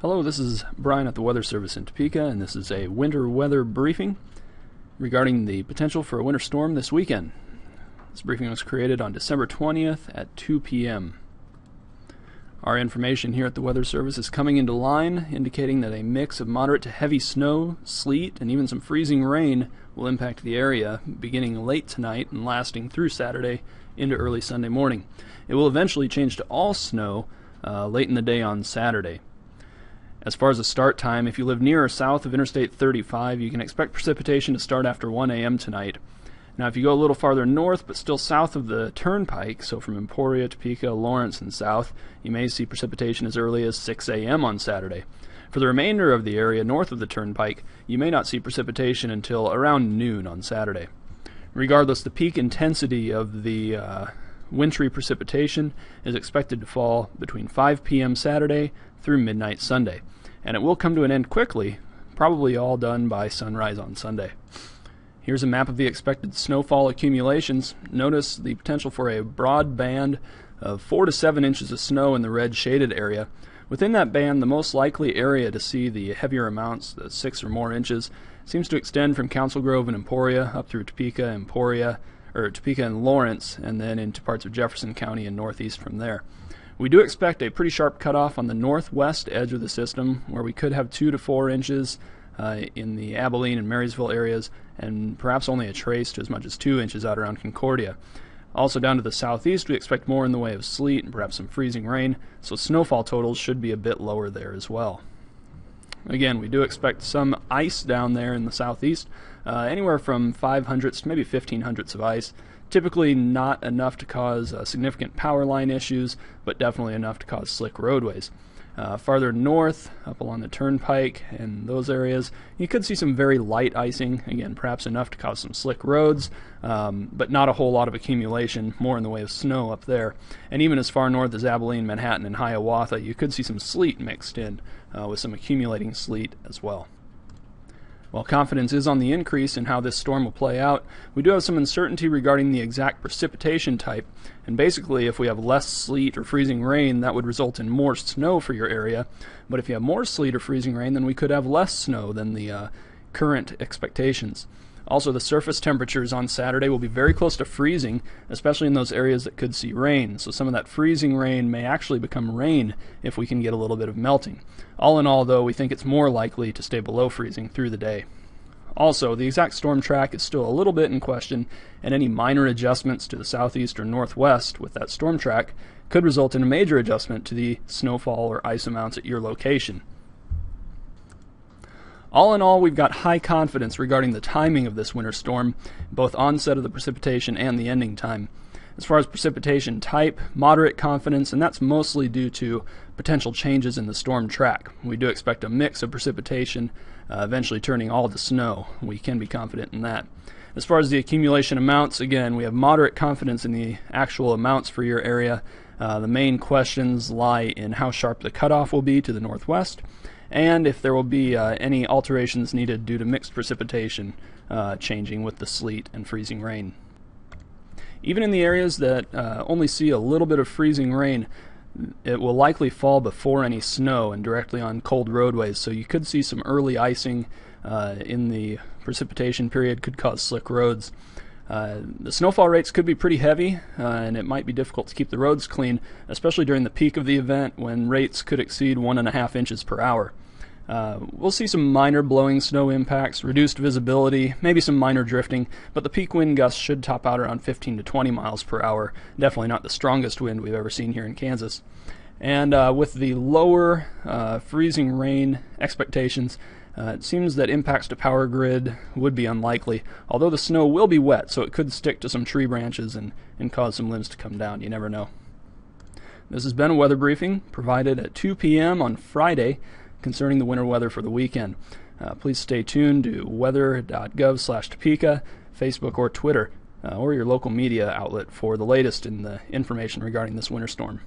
Hello, this is Brian at the Weather Service in Topeka, and this is a winter weather briefing regarding the potential for a winter storm this weekend. This briefing was created on December 20th at 2 p.m. Our information here at the Weather Service is coming into line, indicating that a mix of moderate to heavy snow, sleet, and even some freezing rain will impact the area beginning late tonight and lasting through Saturday into early Sunday morning. It will eventually change to all snow late in the day on Saturday. As far as the start time, if you live near or south of Interstate 35, you can expect precipitation to start after 1 a.m. tonight. Now, if you go a little farther north, but still south of the Turnpike, so from Emporia, Topeka, Lawrence, and south, you may see precipitation as early as 6 a.m. on Saturday. For the remainder of the area north of the Turnpike, you may not see precipitation until around noon on Saturday. Regardless, the peak intensity of the wintry precipitation is expected to fall between 5 p.m. Saturday through midnight Sunday, and it will come to an end quickly, probably all done by sunrise on Sunday. Here's a map of the expected snowfall accumulations. Notice the potential for a broad band of 4 to 7 inches of snow in the red shaded area. Within that band, the most likely area to see the heavier amounts, the 6 or more inches, seems to extend from Council Grove and Emporia up through Topeka and Lawrence, and then into parts of Jefferson County and northeast from there. We do expect a pretty sharp cutoff on the northwest edge of the system, where we could have 2 to 4 inches in the Abilene and Marysville areas, and perhaps only a trace to as much as 2 inches out around Concordia. Also down to the southeast, we expect more in the way of sleet and perhaps some freezing rain, so snowfall totals should be a bit lower there as well. Again, we do expect some ice down there in the southeast, anywhere from 500ths to maybe 1500ths of ice. Typically not enough to cause significant power line issues, but definitely enough to cause slick roadways. Farther north, up along the Turnpike and those areas, you could see some very light icing, again perhaps enough to cause some slick roads, but not a whole lot of accumulation, more in the way of snow up there. And even as far north as Abilene, Manhattan, and Hiawatha, you could see some sleet mixed in, with some accumulating sleet as well. While confidence is on the increase in how this storm will play out, we do have some uncertainty regarding the exact precipitation type, and basically if we have less sleet or freezing rain, that would result in more snow for your area, but if you have more sleet or freezing rain, then we could have less snow than the current expectations. Also, the surface temperatures on Saturday will be very close to freezing, especially in those areas that could see rain. So some of that freezing rain may actually become rain if we can get a little bit of melting. All in all, though, we think it's more likely to stay below freezing through the day. Also, the exact storm track is still a little bit in question, and any minor adjustments to the southeast or northwest with that storm track could result in a major adjustment to the snowfall or ice amounts at your location. All in all, we've got high confidence regarding the timing of this winter storm, both onset of the precipitation and the ending time. As far as precipitation type, moderate confidence, and that's mostly due to potential changes in the storm track. We do expect a mix of precipitation, eventually turning all to snow. We can be confident in that. As far as the accumulation amounts, again, we have moderate confidence in the actual amounts for your area. The main questions lie in how sharp the cutoff will be to the northwest, and if there will be any alterations needed due to mixed precipitation changing with the sleet and freezing rain. Even in the areas that only see a little bit of freezing rain, it will likely fall before any snow and directly on cold roadways, so you could see some early icing in the precipitation period, could cause slick roads. The snowfall rates could be pretty heavy, and it might be difficult to keep the roads clean, especially during the peak of the event when rates could exceed 1.5 inches per hour. We'll see some minor blowing snow impacts, reduced visibility, maybe some minor drifting, but the peak wind gusts should top out around 15 to 20 miles per hour. Definitely not the strongest wind we've ever seen here in Kansas. And with the lower freezing rain expectations, it seems that impacts to power grid would be unlikely, although the snow will be wet, so it could stick to some tree branches and cause some limbs to come down. You never know. This has been a weather briefing provided at 2 p.m. on Friday concerning the winter weather for the weekend. Please stay tuned to weather.gov/Topeka, Facebook or Twitter, or your local media outlet for the latest in the information regarding this winter storm.